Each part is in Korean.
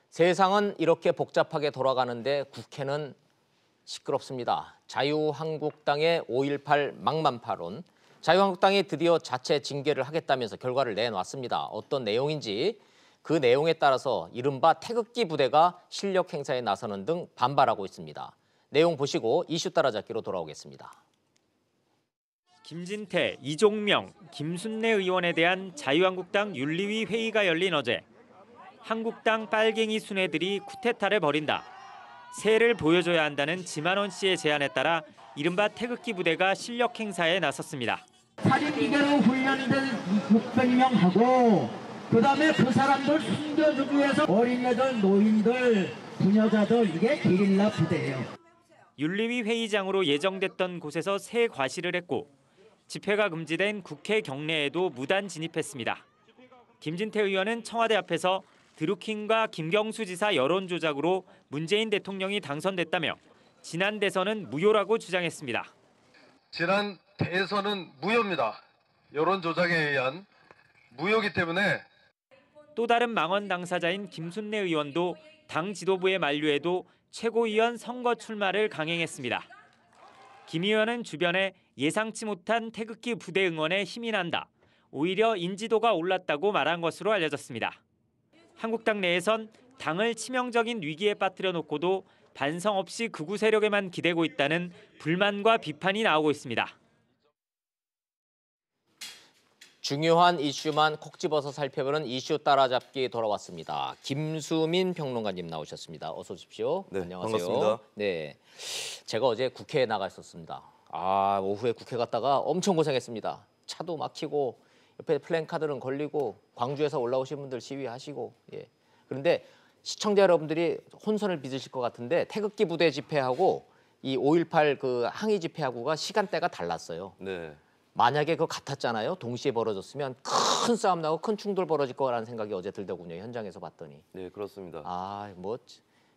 세상은 이렇게 복잡하게 돌아가는데 국회는 시끄럽습니다. 자유한국당의 5.18 망만파론. 자유한국당이 드디어 자체 징계를 하겠다면서 결과를 내놨습니다. 어떤 내용인지 그 내용에 따라서 이른바 태극기 부대가 실력 행사에 나서는 등 반발하고 있습니다. 내용 보시고 이슈 따라잡기로 돌아오겠습니다. 김진태, 이종명, 김순례 의원에 대한 자유한국당 윤리위 회의가 열린 어제 한국당 빨갱이 순회들이 쿠데타를 벌인다. 새를 보여줘야 한다는 지만원 씨의 제안에 따라 이른바 태극기 부대가 실력 행사에 나섰습니다. 살인기계로 훈련된 600명하고 그다음에 그 사람들 숨겨주기 위해서 어린애들, 노인들, 부녀자들 이게 게릴라 부대예요. 윤리위 회의장으로 예정됐던 곳에서 새 과시를 했고 집회가 금지된 국회 경내에도 무단 진입했습니다. 김진태 의원은 청와대 앞에서 드루킹과 김경수 지사 여론 조작으로 문재인 대통령이 당선됐다며 지난 대선은 무효라고 주장했습니다. 지난 대선은 무효입니다. 여론 조작에 의한 무효이기 때문에. 또 다른 망언 당사자인 김순례 의원도 당 지도부의 만류에도 최고위원 선거 출마를 강행했습니다. 김 의원은 주변에 예상치 못한 태극기 부대 응원에 힘이 난다. 오히려 인지도가 올랐다고 말한 것으로 알려졌습니다. 한국당 내에선 당을 치명적인 위기에 빠뜨려 놓고도 반성 없이 극우 세력에만 기대고 있다는 불만과 비판이 나오고 있습니다. 중요한 이슈만 콕 집어서 살펴보는 이슈 따라잡기 돌아왔습니다. 김수민 평론가님 나오셨습니다. 어서 오십시오. 네, 안녕하세요. 반갑습니다. 네, 제가 어제 국회에 나가 있었습니다. 오후에 국회 갔다가 엄청 고생했습니다. 차도 막히고 옆에 플랜카드는 걸리고 광주에서 올라오신 분들 시위하시고. 예. 그런데 시청자 여러분들이 혼선을 빚으실 것 같은데 태극기 부대 집회하고 이 5.18 그 항의 집회하고가 시간대가 달랐어요. 네. 만약에 그거 같았잖아요. 동시에 벌어졌으면 큰 싸움 나고 큰 충돌 벌어질 거라는 생각이 어제 들더군요. 현장에서 봤더니. 네, 그렇습니다.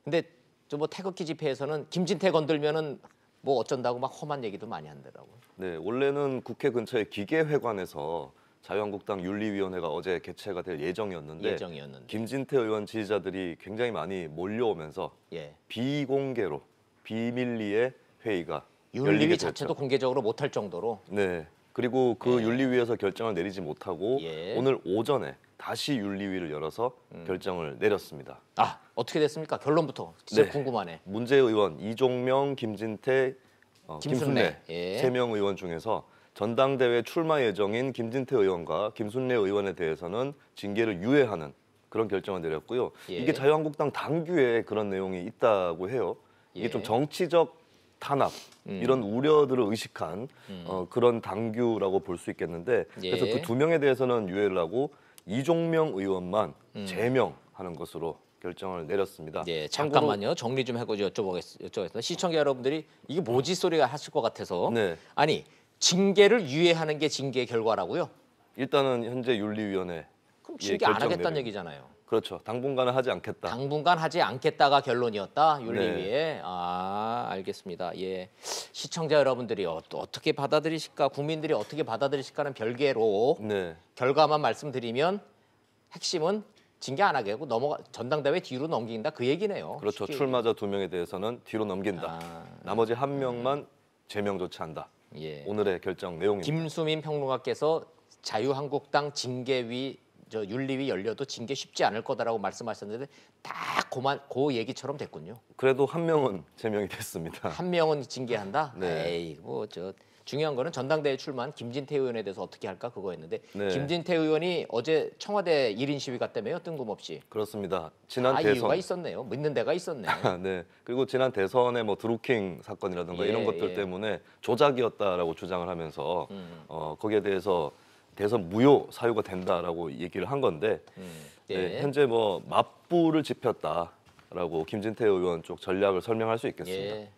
근데 저 뭐 태극기 집회에서는 김진태 건들면은 뭐 어쩐다고 막 험한 얘기도 많이 한다고요. 네, 원래는 국회 근처의 기계회관에서 자유한국당 윤리위원회가 어제 개최가 될 예정이었는데 김진태 의원 지지자들이 굉장히 많이 몰려오면서 비공개로 비밀리에 회의가 윤리위 자체도 공개적으로 못할 정도로. 네. 그리고 그 윤리위에서 결정을 내리지 못하고 오늘 오전에 다시 윤리위를 열어서 결정을 내렸습니다. 어떻게 됐습니까? 결론부터 진짜 궁금하네. 문재 의원, 이종명, 김진태, 김순례 세 명 의원 중에서 전당대회 출마 예정인 김진태 의원과 김순례 의원에 대해서는 징계를 유예하는 그런 결정을 내렸고요. 이게 자유한국당 당규에 그런 내용이 있다고 해요. 이게 좀 정치적 탄압 이런 우려들을 의식한 그런 당규라고 볼 수 있겠는데 그래서 그 두 명에 대해서는 유예를 하고 이종명 의원만 제명하는 것으로 결정을 내렸습니다. 잠깐만요. 정리 좀 해보죠. 여쭤보겠습니다. 시청자 여러분들이 이게 뭐지 소리가 하실 것 같아서. 아니 징계를 유예하는 게 징계의 결과라고요? 일단은 현재 윤리위원회. 그럼 징계 안 하겠다는 얘기잖아요. 그렇죠. 당분간은 하지 않겠다. 당분간 하지 않겠다가 결론이었다. 윤리위에. 알겠습니다. 예, 시청자 여러분들이 어떻게 받아들이실까, 국민들이 어떻게 받아들이실까는 별개로 결과만 말씀드리면 핵심은 징계 안 하게 하고 전당대회 뒤로 넘긴다 그 얘기네요. 그렇죠. 출마자 2명에 대해서는 뒤로 넘긴다. 나머지 1명만 제명 조치한다. 오늘의 결정 내용입니다. 김수민 평론가께서 자유한국당 징계위 윤리위 열려도 징계 쉽지 않을 거다라고 말씀하셨는데 딱 그 얘기처럼 됐군요. 그래도 1명은 제명이 됐습니다. 1명은 징계한다? 중요한 거는 전당대회 출마한 김진태 의원에 대해서 어떻게 할까 그거였는데 김진태 의원이 어제 청와대 1인 시위 갔다며요? 뜬금없이. 그렇습니다. 지난 대선 이유가 있었네요. 믿는 데가 있었네. 네. 그리고 지난 대선에 뭐 드루킹 사건이라든가 이런 것들 때문에 조작이었다라고 주장을 하면서 거기에 대해서 대선 무효 사유가 된다라고 얘기를 한 건데 현재 뭐 맞불을 지폈다라고 김진태 의원 쪽 전략을 설명할 수 있겠습니다.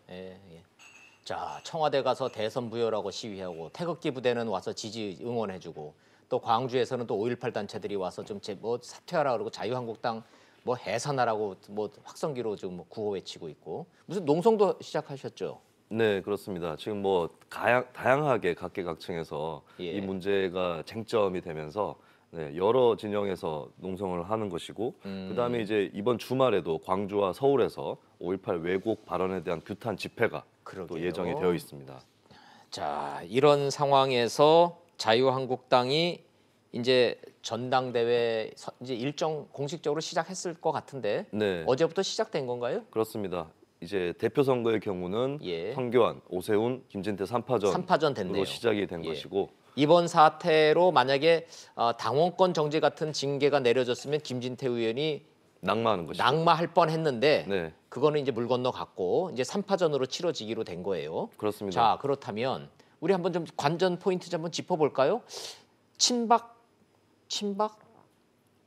자, 청와대 가서 대선 무효라고 시위하고 태극기 부대는 와서 지지 응원해주고 또 광주에서는 또 5.18 단체들이 와서 좀 사퇴하라 그러고 자유한국당 뭐 해산하라고 뭐 확성기로 지금 구호 외치고 있고 무슨 농성도 시작하셨죠? 네, 그렇습니다. 지금 뭐 다양하게 각계각층에서 이 문제가 쟁점이 되면서 네, 여러 진영에서 농성을 하는 것이고 그다음에 이제 이번 주말에도 광주와 서울에서 5.18 왜곡 발언에 대한 규탄 집회가 또 그러게요. 예정이 되어 있습니다. 자, 이런 상황에서 자유한국당이 이제 전당대회 이제 일정 공식적으로 시작했을 것 같은데 네. 어제부터 시작된 건가요? 그렇습니다. 이제 대표 선거의 경우는 예. 황교안, 오세훈, 김진태 3파전으로 3파전 됐네요. 시작이 된 예. 것이고 이번 사태로 만약에 당원권 정지 같은 징계가 내려졌으면 김진태 의원이 낙마하는 것이죠. 낙마할 뻔했는데 네. 그거는 이제 물 건너갔고 이제 3파전으로 치러지기로 된 거예요. 그렇습니다. 자, 그렇다면 우리 한번 좀 관전 포인트 좀 한번 짚어볼까요? 친박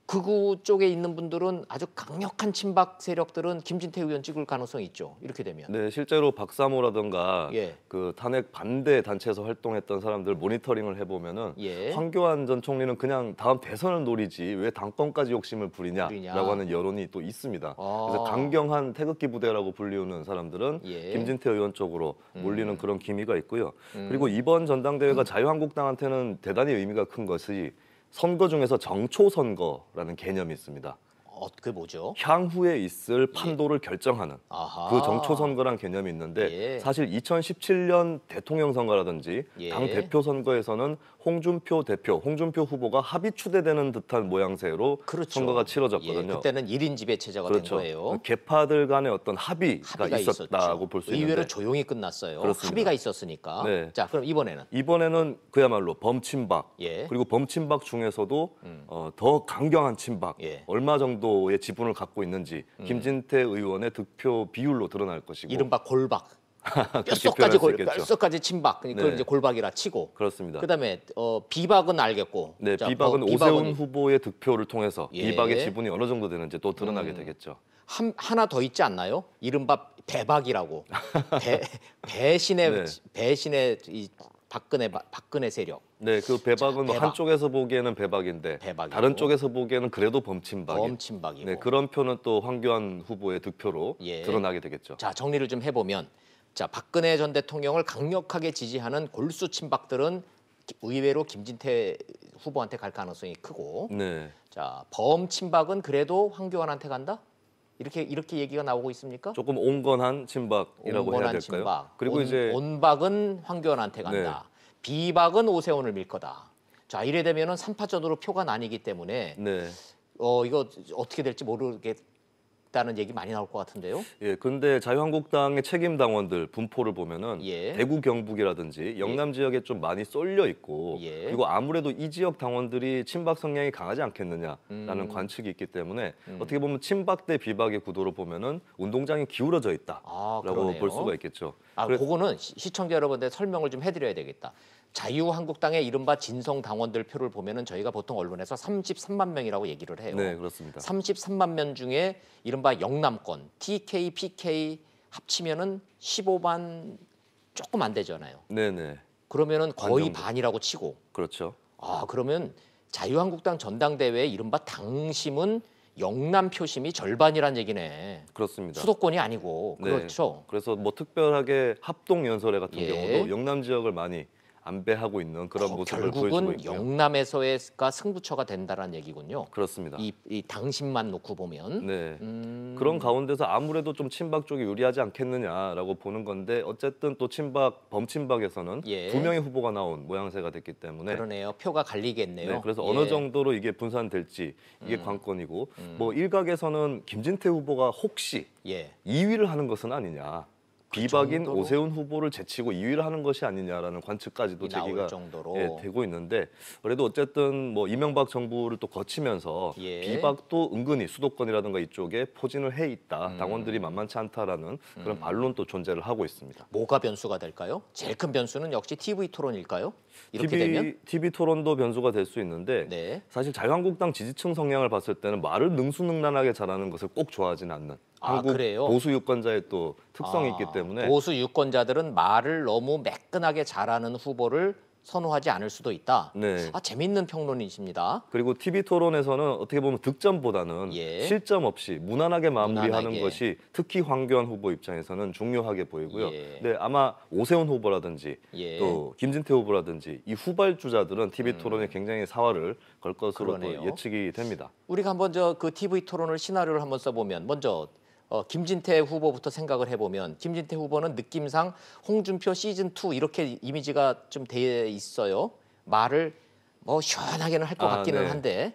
극우 쪽에 있는 분들은 아주 강력한 친박 세력들은 김진태 의원 찍을 가능성이 있죠. 이렇게 되면. 네, 실제로 박사모라든가 예. 그 탄핵 반대 단체에서 활동했던 사람들 모니터링을 해보면은 예. 황교안 전 총리는 그냥 다음 대선을 노리지 왜 당권까지 욕심을 부리냐라고 하는 여론이 또 있습니다. 그래서 강경한 태극기 부대라고 불리우는 사람들은 예. 김진태 의원 쪽으로 몰리는 그런 기미가 있고요. 그리고 이번 전당대회가 자유한국당한테는 대단히 의미가 큰 것이 선거 중에서 정초 선거라는 개념이 있습니다. 그게 뭐죠? 향후에 있을 판도를 결정하는 아하. 그 정초 선거란 개념이 있는데 예. 사실 2017년 대통령 선거라든지 예. 당 대표 선거에서는 홍준표 후보가 합의 추대되는 듯한 모양새로 그렇죠. 선거가 치러졌거든요. 예, 그때는 1인 지배체제가 된 그렇죠. 거예요. 계파들 간의 어떤 합의가 합의가 있었다고 볼 수 있는데 의외로 조용히 끝났어요. 그렇습니다. 합의가 있었으니까. 네. 자, 그럼 이번에는 그야말로 범친박 예. 그리고 범친박 중에서도 더 강경한 친박 예. 얼마 정도의 지분을 갖고 있는지 김진태 의원의 득표 비율로 드러날 것이고 이른바 골박. 그렇게 표현할 수 있겠죠. 뼛속까지 친박. 그걸 네. 이제 골박이라 치고. 그렇습니다. 그다음에 비박은 알겠고. 네, 자, 비박은 오세훈 후보의 득표를 통해서 예. 비박의 지분이 어느 정도 되는지 또 드러나게 되겠죠. 하나 더 있지 않나요? 이른바 배박이라고. 배신의 배신의 이 박근혜 세력. 네, 그 배박은 뭐 배박. 한쪽에서 보기에는 배박인데 배박이고. 다른 쪽에서 보기에는 그래도 범친박이. 범친박이고. 네, 그런 표는 또 황교안 후보의 득표로 예. 드러나게 되겠죠. 자, 정리를 좀 해보면 자, 박근혜 전 대통령을 강력하게 지지하는 골수 친박들은 의외로 김진태 후보한테 갈 가능성이 크고 네. 자, 범친박은 그래도 황교안한테 간다? 이렇게 얘기가 나오고 있습니까? 조금 온건한 친박이라고 해야 온건한 될까요? 친박. 그리고 이제 온박은 황교안한테 간다. 비박은 오세훈을 밀 거다. 자, 이래 되면은 3파전으로 표가 나뉘기 때문에 네. 이거 어떻게 될지 모르겠다는 얘기 많이 나올 것 같은데요. 예, 근데 자유한국당의 책임 당원들 분포를 보면은 예. 대구 경북이라든지 영남 지역에 좀 많이 쏠려 있고 예. 그리고 아무래도 이 지역 당원들이 친박 성향이 강하지 않겠느냐라는 관측이 있기 때문에 어떻게 보면 친박 대 비박의 구도로 보면은 운동장이 기울어져 있다라고 그러네요. 볼 수가 있겠죠. 그거는 시청자 여러분들 설명을 좀 해드려야 되겠다. 자유한국당의 이른바 진성 당원들 표를 보면은 저희가 보통 언론에서 33만 명이라고 얘기를 해요. 네, 그렇습니다. 33만 명 중에 이른바 영남권 TK, PK 합치면은 15만 조금 안 되잖아요. 네, 네. 그러면은 거의 정도. 반이라고 치고. 그렇죠. 그러면 자유한국당 전당대회 이른바 당심은 영남 표심이 절반이란 얘기네. 그렇습니다. 수도권이 아니고. 네. 그렇죠. 그래서 뭐 특별하게 합동 연설회 같은 예. 경우도 영남 지역을 많이 안배하고 있는 그런 모습을 보여주고 결국은 있고요. 영남에서가 승부처가 된다는 얘기군요. 그렇습니다. 이 당심만 놓고 보면. 네. 그런 가운데서 아무래도 좀 친박 쪽이 유리하지 않겠느냐라고 보는 건데 어쨌든 또 범친박에서는 예. 두 명의 후보가 나온 모양새가 됐기 때문에 그러네요. 표가 갈리겠네요. 네, 그래서 예. 어느 정도로 이게 분산될지 이게 관건이고 뭐 일각에서는 김진태 후보가 혹시 예. 2위를 하는 것은 아니냐. 비박인 정도로? 오세훈 후보를 제치고 2위를 하는 것이 아니냐라는 관측까지도 나올 제기가 정도로. 되고 있는데 그래도 어쨌든 뭐 이명박 정부를 또 거치면서 예. 비박도 은근히 수도권이라든가 이쪽에 포진을 해 있다. 당원들이 만만치 않다라는 그런 반론도 존재를 하고 있습니다. 뭐가 변수가 될까요? 제일 큰 변수는 역시 TV 토론일까요? 이렇게 되면 TV 토론도 변수가 될 수 있는데 네. 사실 자유한국당 지지층 성향을 봤을 때는 말을 능수능란하게 잘하는 것을 꼭 좋아하진 않는 한국 그래요? 보수 유권자의 또 특성이 있기 때문에 보수 유권자들은 말을 너무 매끈하게 잘하는 후보를 선호하지 않을 수도 있다. 네. 아, 재밌는 평론이십니다. 그리고 TV 토론에서는 어떻게 보면 득점보다는 예. 실점 없이 무난하게 마무리하는 무난하게. 것이 특히 황교안 후보 입장에서는 중요하게 보이고요. 예. 네, 아마 오세훈 후보라든지 예. 또 김진태 후보라든지 이 후발주자들은 TV 토론에 굉장히 사활을 걸 것으로 또 그러네요. 예측이 됩니다. 우리가 한번 그 TV 토론을 시나리오를 한번 써보면 먼저 김진태 후보부터 생각을 해보면 김진태 후보는 느낌상 홍준표 시즌 2 이렇게 이미지가 좀 돼 있어요. 말을 뭐 시원하게는 할 것 같기는 네. 한데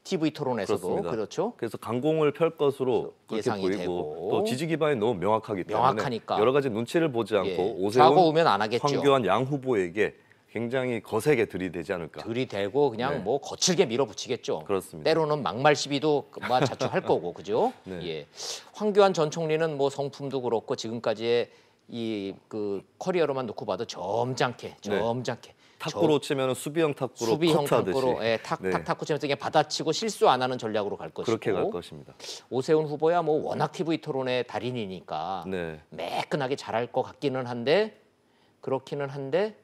TV 토론에서도 그렇습니다. 그렇죠. 그래서 강공을 펼 것으로 그렇게 예상이 보이고 되고. 또 지지 기반이 너무 명확하기 때문에 명확하니까. 여러 가지 눈치를 보지 않고 예. 오세훈, 좌고 우면 안 하겠죠. 황교안 양 후보에게 굉장히 거세게 들이대지 않을까. 들이대고 그냥 네. 뭐 거칠게 밀어붙이겠죠. 그렇습니다. 때로는 막말 시비도 자초할 거고 그죠? 네. 예. 황교안 전 총리는 뭐 성품도 그렇고 지금까지의 이 그 커리어로만 놓고 봐도 점잖게 탁구로 치면 수비형 탁구로 수비형 커트하듯이 탁구로 네. 탁구 치면서 그냥 받아치고 실수 안 하는 전략으로 갈 것이고 그렇게 갈 것입니다. 오세훈 후보야 뭐 워낙 TV 토론의 달인이니까 네. 매끈하게 잘할 것 같기는 한데 그렇기는 한데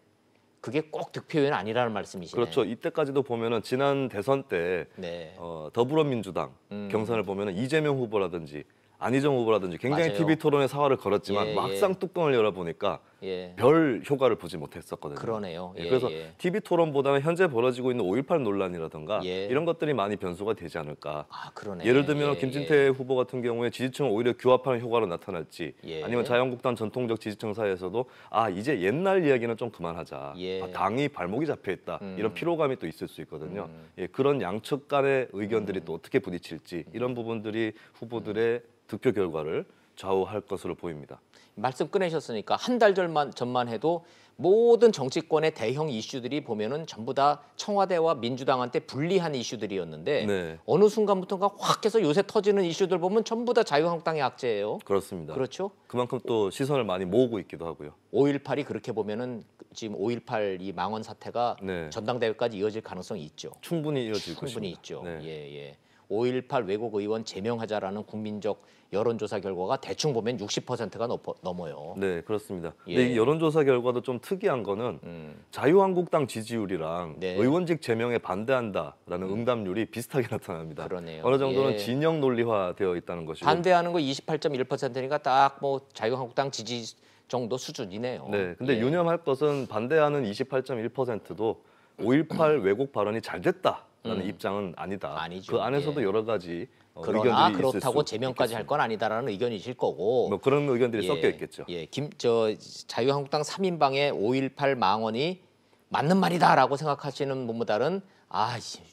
그게 꼭 득표율은 아니라는 말씀이시네요. 그렇죠. 이때까지도 보면은 지난 대선 때 네. 더불어민주당 경선을 보면은 이재명 후보라든지 안희정 후보라든지 굉장히 맞아요. TV 토론에 사활을 걸었지만 예, 막상 뚜껑을 열어보니까 예. 별 효과를 보지 못했었거든요. 그러네요. 예, 그래서 예. TV 토론보다는 현재 벌어지고 있는 5.18 논란이라든가 예. 이런 것들이 많이 변수가 되지 않을까. 아, 그러네. 예를 들면 예, 김진태 후보 같은 경우에 지지층을 오히려 규합하는 효과로 나타날지 예. 아니면 자유한국당 전통적 지지층 사이에서도 아 이제 옛날 이야기는 좀 그만하자. 예. 아, 당이 발목이 잡혀 있다. 이런 피로감이 또 있을 수 있거든요. 예, 그런 양측 간의 의견들이 또 어떻게 부딪힐지 이런 부분들이 후보들의 득표 결과를 좌우할 것으로 보입니다. 말씀 꺼내셨으니까 한 달 전만 해도 모든 정치권의 대형 이슈들이 보면은 전부 다 청와대와 민주당한테 불리한 이슈들이었는데 네. 어느 순간부터가 확 해서 요새 터지는 이슈들 보면 전부 다 자유한국당의 악재예요. 그렇습니다. 그렇죠? 그만큼 또 시선을 많이 모으고 있기도 하고요. 5.18이 그렇게 보면은 지금 5.18 이 망언 사태가 네. 전당대회까지 이어질 가능성이 있죠. 충분히 이어질 충분히 것입니다. 있죠. 네. 예. 5.18 왜곡 의원 제명하자라는 국민적 여론조사 결과가 대충 보면 60%가 넘어요. 네, 그렇습니다. 예. 근데 이 여론조사 결과도 좀 특이한 거는 자유한국당 지지율이랑 네. 의원직 제명에 반대한다라는 응답률이 비슷하게 나타납니다. 그러네요. 어느 정도는 예. 진영 논리화되어 있다는 것이고. 반대하는 거 28.1%니까 딱 뭐 자유한국당 지지 정도 수준이네요. 네, 근데 예. 유념할 것은 반대하는 28.1%도 5.18 왜곡 발언이 잘 됐다라는 입장은 아니다. 아니죠. 그 안에서도 예. 여러 가지 그러나 의견들이 있을 그렇다고 수 제명까지 할 있겠습니다. 건 아니다라는 의견이실 거고. 뭐 그런 의견들이 섞여 있겠죠. 예, 자유한국당 3인방의 5.18 망언이 맞는 말이다라고 생각하시는 분보다는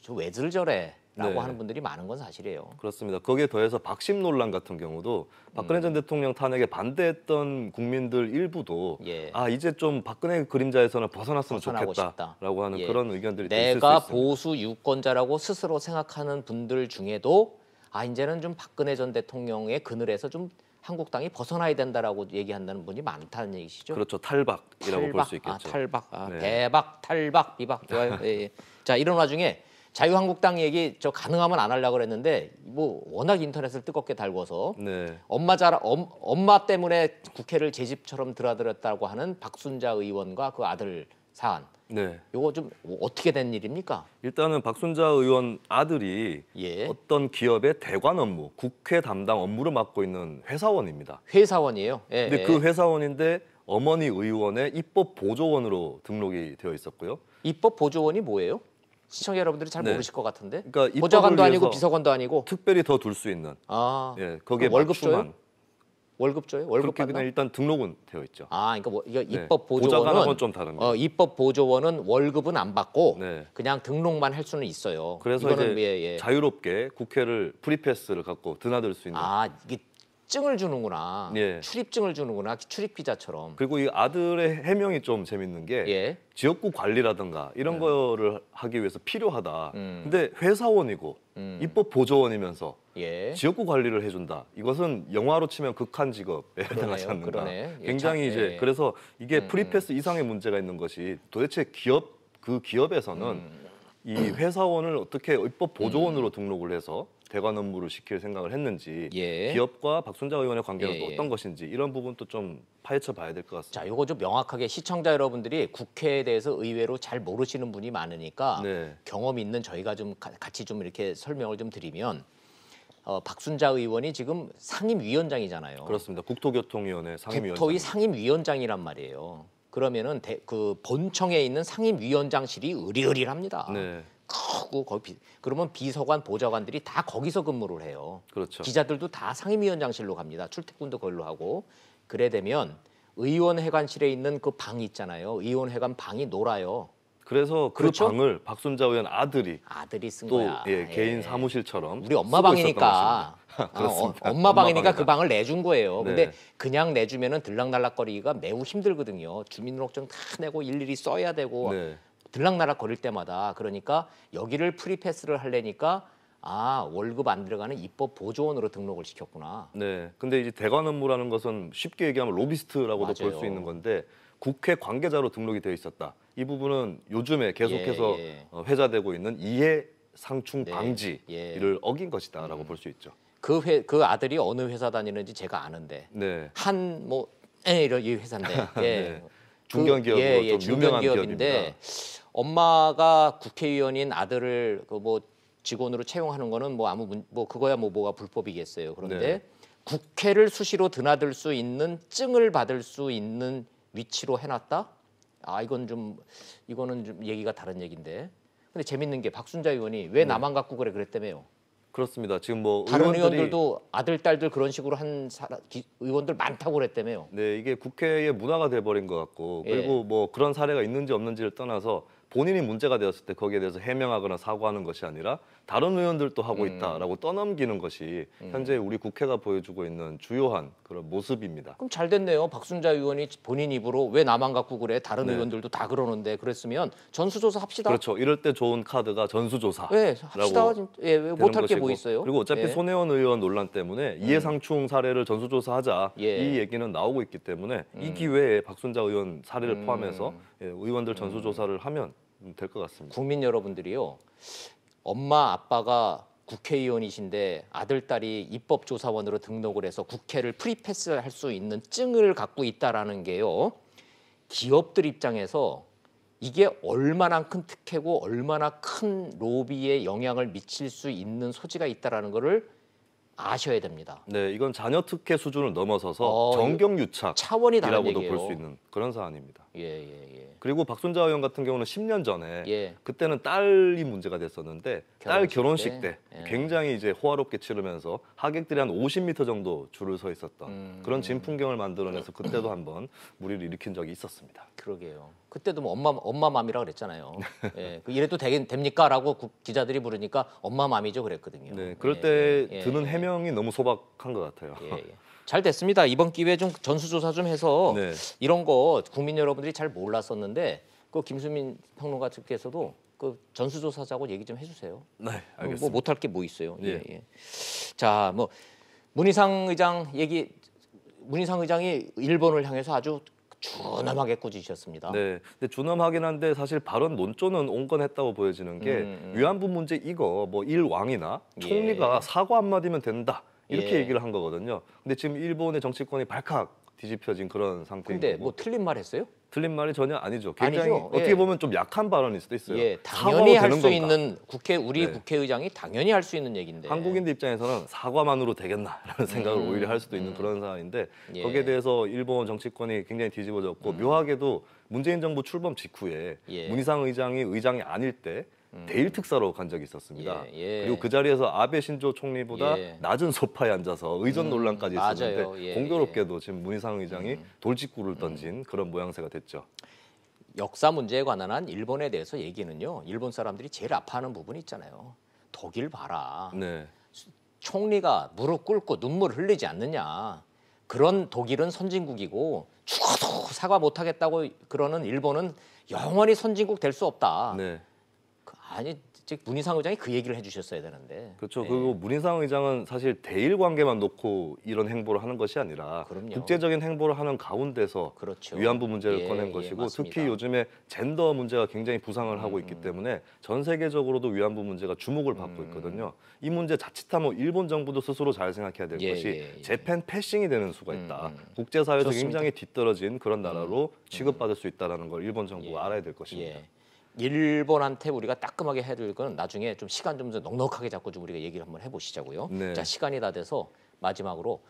저왜들 저래라고 네. 하는 분들이 많은 건 사실이에요. 그렇습니다. 거기에 더해서 박심 논란 같은 경우도 박근혜 전 대통령 탄핵에 반대했던 국민들 일부도 예. 이제 좀 박근혜 그림자에서는 벗어났으면 벗어나고 좋겠다라고 하는 예. 그런 의견들이 또 있을 수 내가 있습니다. 보수 유권자라고 스스로 생각하는 분들 중에도 이제는 좀 박근혜 전 대통령의 그늘에서 좀 한국당이 벗어나야 된다라고 얘기한다는 분이 많다는 얘기시죠. 그렇죠. 탈박이라고 볼 수 있겠죠. 탈박, 네. 대박, 탈박, 비박 좋아요. 예. 자, 이런 와중에 자유한국당 얘기 저 가능하면 안 하려고 그랬는데 뭐 워낙 인터넷을 뜨겁게 달궈서 네. 엄마 때문에 국회를 제 집처럼 드나들었다고 하는 박순자 의원과 그 아들 사안. 네. 요거 좀 어떻게 된 일입니까? 일단은 박순자 의원 아들이 예. 어떤 기업의 대관 업무, 국회 담당 업무를 맡고 있는 회사원입니다. 회사원이에요. 예, 근데 예. 그 회사원인데 어머니 의원의 입법 보조원으로 등록이 되어 있었고요. 입법 보조원이 뭐예요? 시청자 여러분들이 잘 네. 모르실 것 같은데. 그러니까 입법을 보좌관도 아니고 위해서 비서관도 아니고. 특별히 더 둘 수 있는 거기에 월급 줘요? 맞춤한 월급 줘요? 월급 그렇게 받나? 그냥 일단 등록은 되어 있죠. 그러니까 이거 네. 입법 보좌관하고는 보조원은 좀 다릅니다. 입법 보조원은 월급은 안 받고 네. 그냥 등록만 할 수는 있어요. 그래서 이거는 이제 자유롭게 국회를 프리패스를 갖고 드나들 수 있는. 이게 증을 주는구나. 예. 출입증을 주는구나. 출입 비자처럼. 그리고 이 아들의 해명이 좀 재밌는 게 예. 지역구 관리라든가 이런 거를 하기 위해서 필요하다. 근데 회사원이고 입법 보조원이면서 예. 지역구 관리를 해준다. 이것은 영화로 치면 극한 직업에 해당하지 않는가. 그러네. 예, 굉장히 이제 그래서 이게 프리패스 음. 이상의 문제가 있는 것이 도대체 그 기업에서는 이 회사원을 어떻게 입법 보조원으로 등록을 해서 대관 업무를 시킬 생각을 했는지 예. 기업과 박순자 의원의 관계는 예, 또 예. 어떤 것인지 이런 부분도 좀 파헤쳐 봐야 될 것 같습니다. 자, 이거 좀 명확하게 시청자 여러분들이 국회에 대해서 의외로 잘 모르시는 분이 많으니까 네. 경험 있는 저희가 좀 같이 좀 이렇게 설명을 좀 드리면 박순자 의원이 지금 상임위원장이잖아요. 그렇습니다. 국토교통위원회 상임위원장. 국토위 상임위원장이란 말이에요. 그러면은 그 본청에 있는 상임위원장실이 으리으리합니다. 네. 크고 그러면 비서관, 보좌관들이 다 거기서 근무를 해요. 그렇죠. 기자들도 다 상임위원장실로 갑니다. 출퇴근도 그걸로 하고. 그래 되면 의원회관실에 있는 그 방 있잖아요. 의원회관 방이 놀아요. 그래서 그 그렇죠? 방을 박순자 의원 아들이 쓴 또 거야. 개인 사무실처럼 우리 엄마 쓰고 방이니까 있었던 것입니다. 그렇습니다. 엄마 방이니까 방이다. 그 방을 내준 거예요. 네. 근데 그냥 내주면은 들락날락거리기가 매우 힘들거든요. 주민등록증 다 내고 일일이 써야 되고 네. 들락날락거릴 때마다. 그러니까 여기를 프리패스를 하려니까 월급 안 들어가는 입법 보조원으로 등록을 시켰구나. 네. 근데 이제 대관 업무라는 것은 쉽게 얘기하면 로비스트라고도 볼 맞아요. 수 있는 건데 국회 관계자로 등록이 되어 있었다. 이 부분은 요즘에 계속해서 예. 회자되고 있는 이해 상충 네. 방지를 어긴 것이다라고 볼 수 있죠. 그 아들이 어느 회사 다니는지 제가 아는데 네. 이런 이 회사인데 네. 중견기업으로 좀 유명한 중견기업인데 엄마가 국회의원인 아들을 직원으로 채용하는 거는 그거야 뭐가 불법이겠어요. 그런데 네. 국회를 수시로 드나들 수 있는 증을 받을 수 있는 위치로 해놨다? 이거는 좀 얘기가 다른 얘기인데. 근데 재밌는 게 박순자 의원이 왜 나만 갖고 그랬다며요? 그렇습니다. 지금 다른 의원들이 의원들도 아들, 딸들 그런 식으로 한 의원들 많다고 그랬다며요. 네, 이게 국회의 문화가 돼버린 것 같고 예. 그리고 그런 사례가 있는지 없는지를 떠나서 본인이 문제가 되었을 때 거기에 대해서 해명하거나 사과하는 것이 아니라 다른 의원들도 하고 있다라고 떠넘기는 것이 현재 우리 국회가 보여주고 있는 주요한 그런 모습입니다. 그럼 잘 됐네요. 박순자 의원이 본인 입으로 왜 나만 갖고 그래? 다른 네. 의원들도 다 그러는데 그랬으면 전수조사 합시다. 그렇죠. 이럴 때 좋은 카드가 전수조사라고 네, 합시다. 못할 게 뭐 있어요? 그리고 어차피 예. 손혜원 의원 논란 때문에 이해상충 사례를 전수조사하자 예. 이 얘기는 나오고 있기 때문에 이 기회에 박순자 의원 사례를 포함해서 의원들 전수조사를 하면 될 것 같습니다. 국민 여러분들이요. 엄마 아빠가 국회의원이신데 아들 딸이 입법조사원으로 등록을 해서 국회를 프리패스할 수 있는 증을 갖고 있다라는 게요. 기업들 입장에서 이게 얼마나 큰 특혜고 얼마나 큰 로비에 영향을 미칠 수 있는 소지가 있다라는 거를 아셔야 됩니다. 네, 이건 자녀 특혜 수준을 넘어서서 정경유착 차원이 다른 이라고도 얘기예요. 볼 수 있는 그런 사안입니다. 예. 그리고 박순자 의원 같은 경우는 10년 전에 예. 그때는 딸이 문제가 됐었는데 딸 결혼식 때 예. 굉장히 이제 호화롭게 치르면서 하객들이 한 50m 정도 줄을 서 있었던 그런 진풍경을 만들어내서 그때도 한번 무리를 일으킨 적이 있었습니다. 그러게요. 그때도 엄마 맘이라 그랬잖아요. 예. 이래도 됩니까라고 기자들이 물으니까 엄마 맘이죠 그랬거든요. 네, 그럴 때 예. 드는 해명이 너무 소박한 것 같아요. 예. 잘 됐습니다. 이번 기회에 좀 전수조사 좀 해서 네. 이런 거 국민 여러분들이 잘 몰랐었는데 그 김수민 평론가께서도 그 전수조사자고 얘기 좀 해주세요. 네, 알겠습니다. 못할 게 뭐 있어요. 예. 예. 자, 문희상 의장이 일본을 향해서 아주 준엄하게 꾸짖으셨습니다. 네, 근데 준엄하긴 한데 사실 발언 논조는 온건했다고 보여지는 게 위안부 문제 이거 일왕이나 총리가 사과 한마디면 된다 이렇게 예. 얘기를 한 거거든요. 근데 지금 일본의 정치권이 발칵 뒤집혀진 그런 상태인 근데 거고 틀린 말 했어요? 틀린 말이 전혀 아니죠. 굉장히 아니죠. 어떻게 예. 보면 좀 약한 발언일 수도 있어요. 예, 사과로 당연히 할 되는 수 건가? 있는 우리 네. 국회의장이 당연히 할 수 있는 얘기인데. 한국인들 입장에서는 사과만으로 되겠나라는 생각을 오히려 할 수도 있는 그런 상황인데 예. 거기에 대해서 일본 정치권이 굉장히 뒤집어졌고 묘하게도 문재인 정부 출범 직후에 예. 문희상 의장이 아닐 때 대일 특사로 간 적이 있었습니다. 예. 그리고 그 자리에서 아베 신조 총리보다 예. 낮은 소파에 앉아서 의전 논란까지 있었는데 맞아요. 예. 공교롭게도 지금 문희상 의장이 돌직구를 던진 그런 모양새가 됐죠. 역사 문제에 관한 한 일본에 대해서 얘기는요. 일본 사람들이 제일 아파하는 부분이 있잖아요. 독일 봐라. 네. 총리가 무릎 꿇고 눈물 흘리지 않느냐. 그런 독일은 선진국이고 죽어도 사과 못하겠다고 그러는 일본은 영원히 선진국 될 수 없다. 네. 아니 즉 문희상 의장이 그 얘기를 해주셨어야 되는데. 그렇죠. 네. 그리고 문희상 의장은 사실 대일 관계만 놓고 이런 행보를 하는 것이 아니라 그럼요. 국제적인 행보를 하는 가운데서 그렇죠. 위안부 문제를 예, 꺼낸 예, 것이고 맞습니다. 특히 요즘에 젠더 문제가 굉장히 부상을 하고 있기 때문에 전 세계적으로도 위안부 문제가 주목을 받고 있거든요. 이 문제 자칫하면 일본 정부도 스스로 잘 생각해야 될 예, 것이 예, 예. 재팬 패싱이 되는 수가 있다. 국제사회에서 좋습니다. 굉장히 뒤떨어진 그런 나라로 취급받을 수 있다는 걸 일본 정부가 알아야 될 것입니다. 예. 일본한테 우리가 따끔하게 해야 될 건 나중에 좀 시간 좀 넉넉하게 잡고 좀 우리가 얘기를 한번 해보시자고요. 네. 자, 시간이 다 돼서 마지막으로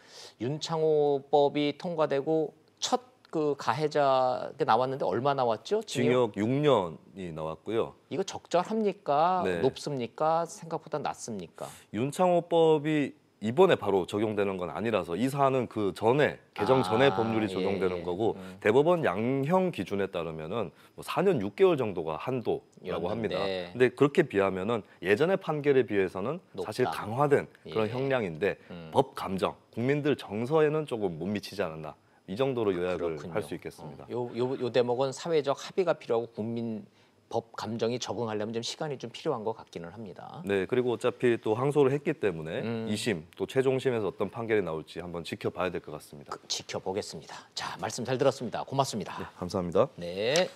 윤창호법이 통과되고 첫 그 가해자가 나왔는데 얼마 나왔죠? 징역 6년이 나왔고요. 이거 적절합니까? 네. 높습니까? 생각보다 낮습니까? 윤창호법이 이번에 바로 적용되는 건 아니라서 이 사안은 그 전에 개정 전에 아, 법률이 예, 적용되는 예. 거고 대법원 양형 기준에 따르면은 뭐 4년 6개월 정도가 한도라고 였는데. 합니다. 근데 그렇게 비하면은 예전의 판결에 비해서는 높다. 사실 강화된 그런 예. 형량인데 법 감정, 국민들 정서에는 조금 못 미치지 않았나 이 정도로 요약을 할 수 있겠습니다. 요 대목은 사회적 합의가 필요하고 국민 법 감정이 적응하려면 좀 시간이 좀 필요한 것 같기는 합니다. 네, 그리고 어차피 또 항소를 했기 때문에 2심 또 최종심에서 어떤 판결이 나올지 한번 지켜봐야 될 것 같습니다. 지켜보겠습니다. 자, 말씀 잘 들었습니다. 고맙습니다. 감사합니다. 네.